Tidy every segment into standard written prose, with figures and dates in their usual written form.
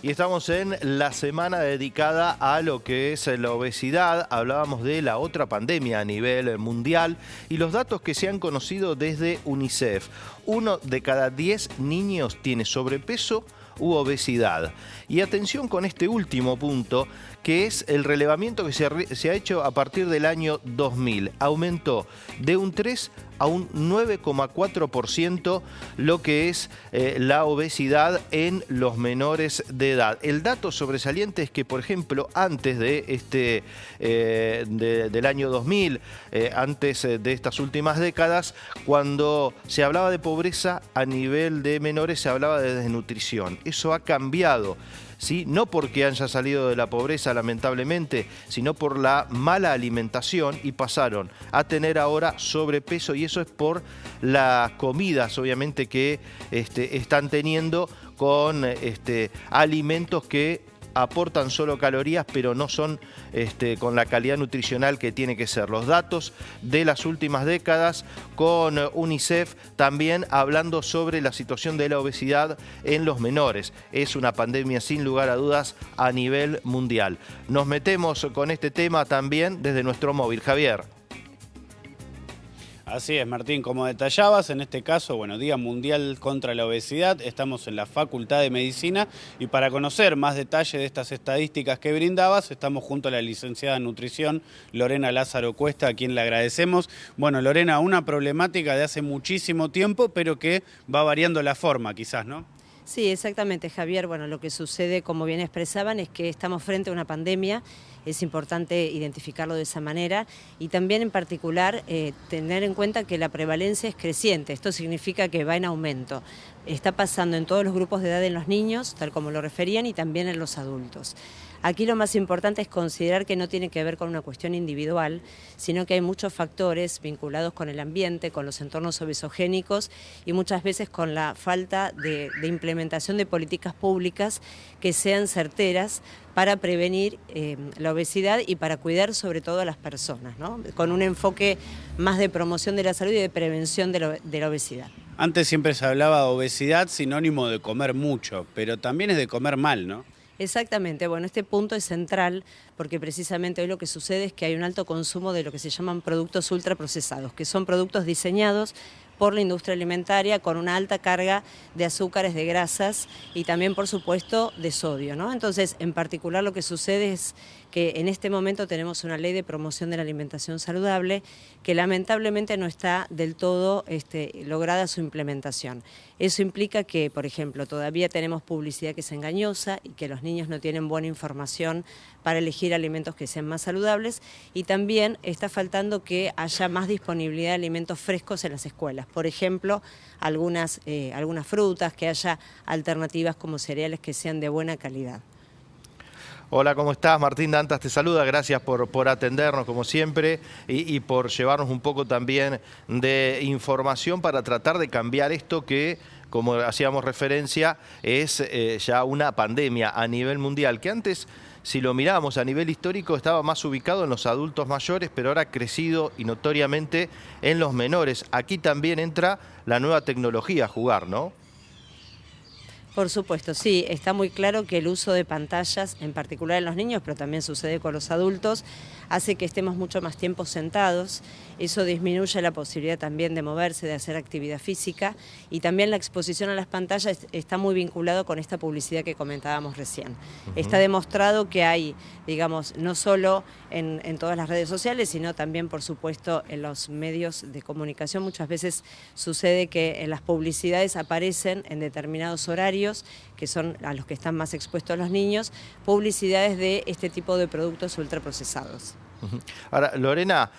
Y estamos en la semana dedicada a lo que es la obesidad. Hablábamos de la otra pandemia a nivel mundial y los datos que se han conocido desde UNICEF. 1 de cada 10 niños tiene sobrepeso u obesidad. Y atención con este último punto, que es el relevamiento que se ha hecho a partir del año 2000. Aumentó de un 3 a un 9,4% lo que es la obesidad en los menores de edad. El dato sobresaliente es que, por ejemplo, antes de del año 2000, antes de estas últimas décadas, cuando se hablaba de pobreza a nivel de menores, se hablaba de desnutrición. Eso ha cambiado. ¿Sí? No porque haya salido de la pobreza, lamentablemente, sino por la mala alimentación y pasaron a tener ahora sobrepeso, y eso es por las comidas, obviamente, que están teniendo con alimentos que aportan solo calorías, pero no son con la calidad nutricional que tiene que ser. Los datos de las últimas décadas con UNICEF también hablando sobre la situación de la obesidad en los menores. Es una pandemia sin lugar a dudas a nivel mundial. Nos metemos con este tema también desde nuestro móvil. Javier. Así es, Martín, como detallabas, en este caso, bueno, Día Mundial contra la Obesidad, estamos en la Facultad de Medicina y para conocer más detalle de estas estadísticas que brindabas, estamos junto a la licenciada en Nutrición, Lorena Lázaro Cuesta, a quien le agradecemos. Bueno, Lorena, una problemática de hace muchísimo tiempo, pero que va variando la forma, quizás, ¿no? Sí, exactamente, Javier. Bueno, lo que sucede, como bien expresaban, es que estamos frente a una pandemia. Es importante identificarlo de esa manera y también en particular tener en cuenta que la prevalencia es creciente. Esto significa que va en aumento. Está pasando en todos los grupos de edad en los niños, tal como lo referían, y también en los adultos. Aquí lo más importante es considerar que no tiene que ver con una cuestión individual, sino que hay muchos factores vinculados con el ambiente, con los entornos obesogénicos y muchas veces con la falta de implementación de políticas públicas que sean certeras para prevenir la obesidad y para cuidar sobre todo a las personas, ¿no? Con un enfoque más de promoción de la salud y de prevención de la obesidad. Antes siempre se hablaba de obesidad sinónimo de comer mucho, pero también es de comer mal, ¿no? Exactamente, bueno, este punto es central porque precisamente hoy lo que sucede es que hay un alto consumo de lo que se llaman productos ultraprocesados, que son productos diseñados por la industria alimentaria con una alta carga de azúcares, de grasas y también, por supuesto, de sodio, ¿no? Entonces, en particular lo que sucede es que en este momento tenemos una ley de promoción de la alimentación saludable que lamentablemente no está del todo lograda su implementación. Eso implica que, por ejemplo, todavía tenemos publicidad que es engañosa y que los niños no tienen buena información para elegir alimentos que sean más saludables, y también está faltando que haya más disponibilidad de alimentos frescos en las escuelas. Por ejemplo, algunas frutas, que haya alternativas como cereales que sean de buena calidad. Hola, ¿cómo estás? Martín Dantas te saluda, gracias por atendernos como siempre y por llevarnos un poco también de información para tratar de cambiar esto que, como hacíamos referencia, es ya una pandemia a nivel mundial, que antes, si lo miramos a nivel histórico, estaba más ubicado en los adultos mayores, pero ahora ha crecido y notoriamente en los menores. Aquí también entra la nueva tecnología a jugar, ¿no? Por supuesto, sí, está muy claro que el uso de pantallas, en particular en los niños, pero también sucede con los adultos, hace que estemos mucho más tiempo sentados. Eso disminuye la posibilidad también de moverse, de hacer actividad física, y también la exposición a las pantallas está muy vinculado con esta publicidad que comentábamos recién. Está demostrado que hay, digamos, no solo en todas las redes sociales, sino también, por supuesto, en los medios de comunicación. Muchas veces sucede que en las publicidades aparecen en determinados horarios, que son a los que están más expuestos los niños, publicidades de este tipo de productos ultraprocesados. Ahora, Lorena,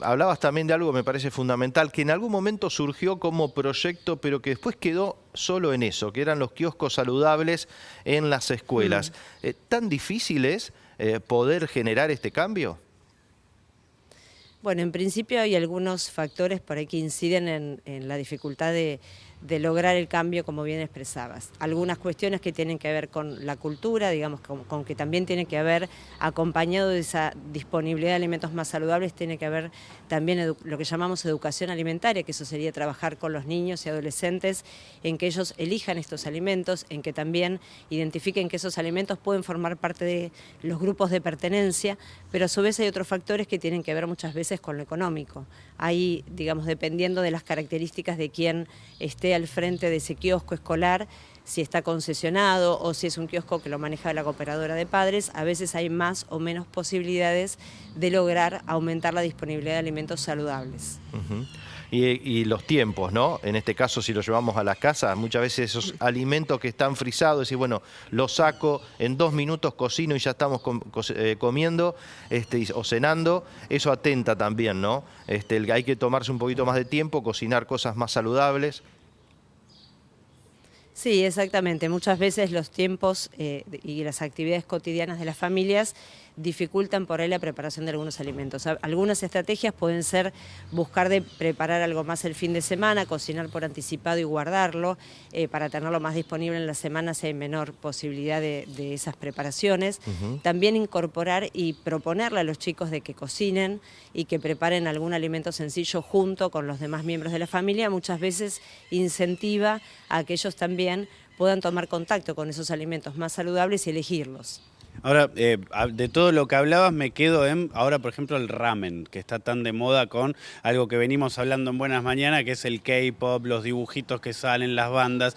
hablabas también de algo que me parece fundamental, que en algún momento surgió como proyecto, pero que después quedó solo en eso, que eran los kioscos saludables en las escuelas. ¿Tan difícil es poder generar este cambio? Bueno, en principio hay algunos factores por ahí que inciden en la dificultad de de lograr el cambio, como bien expresabas. Algunas cuestiones que tienen que ver con la cultura, digamos, con que también tiene que haber, acompañado de esa disponibilidad de alimentos más saludables, tiene que haber también lo que llamamos educación alimentaria, que eso sería trabajar con los niños y adolescentes en que ellos elijan estos alimentos, en que también identifiquen que esos alimentos pueden formar parte de los grupos de pertenencia, pero a su vez hay otros factores que tienen que ver muchas veces con lo económico. Ahí, digamos, dependiendo de las características de quien esté al frente de ese kiosco escolar, si está concesionado o si es un kiosco que lo maneja la cooperadora de padres, a veces hay más o menos posibilidades de lograr aumentar la disponibilidad de alimentos saludables. Y los tiempos, ¿no? En este caso, si lo llevamos a las casas, muchas veces esos alimentos que están frisados, decir, bueno, los saco, en 2 minutos cocino y ya estamos comiendo o cenando, eso atenta también, ¿no? Hay que tomarse un poquito más de tiempo, cocinar cosas más saludables. Sí, exactamente. Muchas veces los tiempos y las actividades cotidianas de las familias dificultan por ahí la preparación de algunos alimentos. Algunas estrategias pueden ser buscar de preparar algo más el fin de semana, cocinar por anticipado y guardarlo para tenerlo más disponible en la semana si hay menor posibilidad de esas preparaciones. También incorporar y proponerle a los chicos de que cocinen y que preparen algún alimento sencillo junto con los demás miembros de la familia, muchas veces incentiva a que ellos también puedan tomar contacto con esos alimentos más saludables y elegirlos. Ahora, de todo lo que hablabas me quedo en, ahora por ejemplo, el ramen, que está tan de moda con algo que venimos hablando en Buenas Mañanas, que es el K-pop, los dibujitos que salen, las bandas.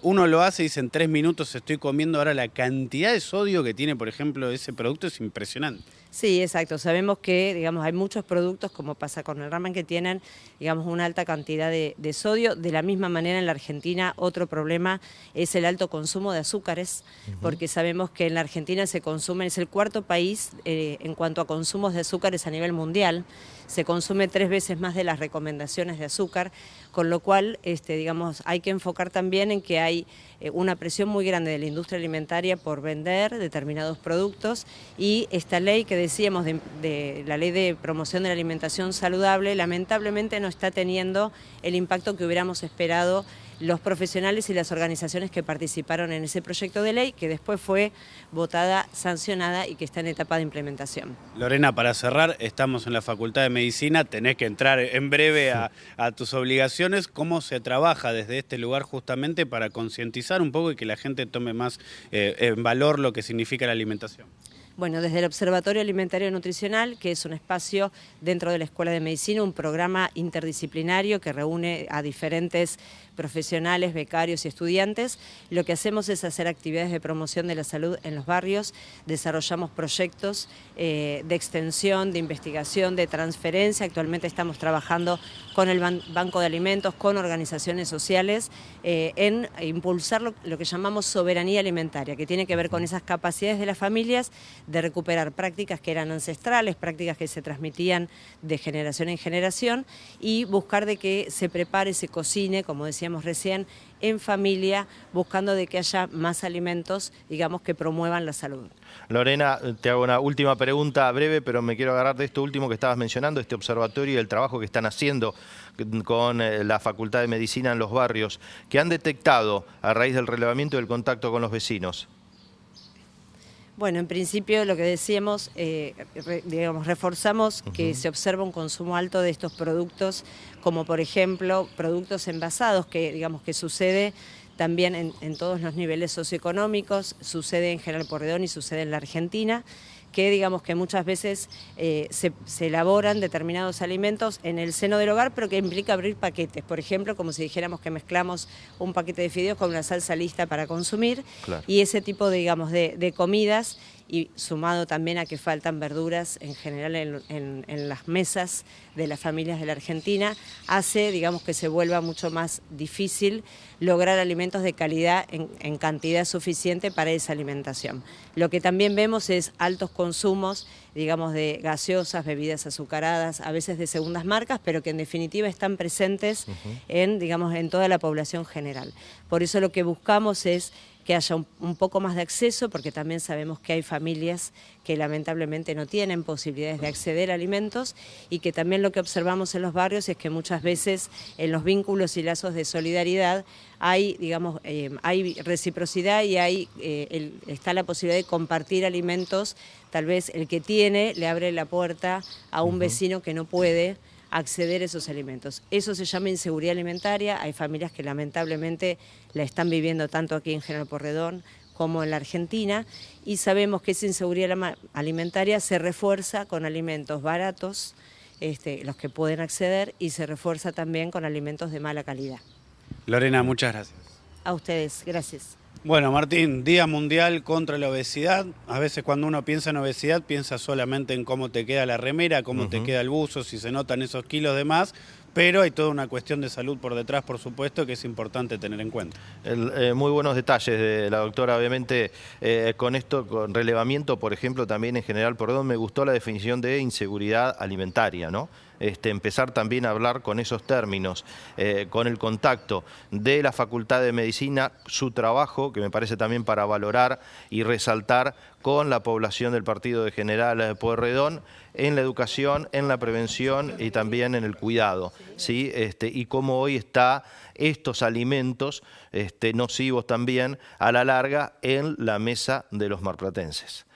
Uno lo hace y dice en 3 minutos estoy comiendo. Ahora la cantidad de sodio que tiene, por ejemplo, ese producto es impresionante. Sí, exacto. Sabemos que, digamos, hay muchos productos, como pasa con el ramen, que tienen, digamos, una alta cantidad de sodio. De la misma manera, en la Argentina, otro problema es el alto consumo de azúcares, porque sabemos que en la Argentina se consume, es el 4º país en cuanto a consumos de azúcares a nivel mundial. Se consume 3 veces más de las recomendaciones de azúcar, con lo cual, digamos, hay que enfocar también en que hay una presión muy grande de la industria alimentaria por vender determinados productos, y esta ley que decíamos de la ley de promoción de la alimentación saludable, lamentablemente no está teniendo el impacto que hubiéramos esperado los profesionales y las organizaciones que participaron en ese proyecto de ley, que después fue votada, sancionada y que está en etapa de implementación. Lorena, para cerrar, estamos en la Facultad de Medicina, tenés que entrar en breve a tus obligaciones. ¿Cómo se trabaja desde este lugar justamente para concientizar un poco y que la gente tome más en valor lo que significa la alimentación? Bueno, desde el Observatorio Alimentario y Nutricional, que es un espacio dentro de la Escuela de Medicina, un programa interdisciplinario que reúne a diferentes profesionales, becarios y estudiantes, lo que hacemos es hacer actividades de promoción de la salud en los barrios, desarrollamos proyectos de extensión, de investigación, de transferencia. Actualmente estamos trabajando con el Banco de Alimentos, con organizaciones sociales, en impulsar lo que llamamos soberanía alimentaria, que tiene que ver con esas capacidades de las familias de recuperar prácticas que eran ancestrales, prácticas que se transmitían de generación en generación, y buscar de que se prepare, se cocine, como decíamos recién, en familia, buscando de que haya más alimentos, digamos, que promuevan la salud. Lorena, te hago una última pregunta breve, pero me quiero agarrar de esto último que estabas mencionando, este observatorio y el trabajo que están haciendo con la Facultad de Medicina en los barrios, que han detectado a raíz del relevamiento y del contacto con los vecinos. Bueno, en principio lo que decíamos, digamos, reforzamos que se observa un consumo alto de estos productos, como por ejemplo productos envasados, que digamos que sucede también en todos los niveles socioeconómicos, sucede en General Porredón y sucede en la Argentina, que digamos que muchas veces se elaboran determinados alimentos en el seno del hogar, pero que implica abrir paquetes. Por ejemplo, como si dijéramos que mezclamos un paquete de fideos con una salsa lista para consumir, claro. Y ese tipo de, digamos, de comidas, y sumado también a que faltan verduras en general en las mesas de las familias de la Argentina, hace, digamos, que se vuelva mucho más difícil lograr alimentos de calidad en cantidad suficiente para esa alimentación. Lo que también vemos es altos consumos, digamos, de gaseosas, bebidas azucaradas, a veces de segundas marcas, pero que en definitiva están presentes en, digamos, en toda la población general. Por eso lo que buscamos es que haya un poco más de acceso, porque también sabemos que hay familias que lamentablemente no tienen posibilidades de acceder a alimentos, y que también lo que observamos en los barrios es que muchas veces en los vínculos y lazos de solidaridad hay, digamos, hay reciprocidad y está la posibilidad de compartir alimentos. Tal vez el que tiene le abre la puerta a un vecino que no puede acceder a esos alimentos. Eso se llama inseguridad alimentaria. Hay familias que lamentablemente la están viviendo tanto aquí en General Porredón como en la Argentina, y sabemos que esa inseguridad alimentaria se refuerza con alimentos baratos, los que pueden acceder, y se refuerza también con alimentos de mala calidad. Lorena, muchas gracias. A ustedes, gracias. Bueno, Martín, Día Mundial contra la Obesidad. A veces cuando uno piensa en obesidad, piensa solamente en cómo te queda la remera, cómo te queda el buzo, si se notan esos kilos de más, pero hay toda una cuestión de salud por detrás, por supuesto, que es importante tener en cuenta. Muy buenos detalles de la doctora, obviamente, con esto, con relevamiento, por ejemplo, también en General Porredón, me gustó la definición de inseguridad alimentaria, ¿no? Empezar también a hablar con esos términos, con el contacto de la Facultad de Medicina, su trabajo, que me parece también para valorar y resaltar con la población del partido de General Porredón, en la educación, en la prevención y también en el cuidado, ¿sí? Y cómo hoy está estos alimentos nocivos también a la larga en la mesa de los marplatenses.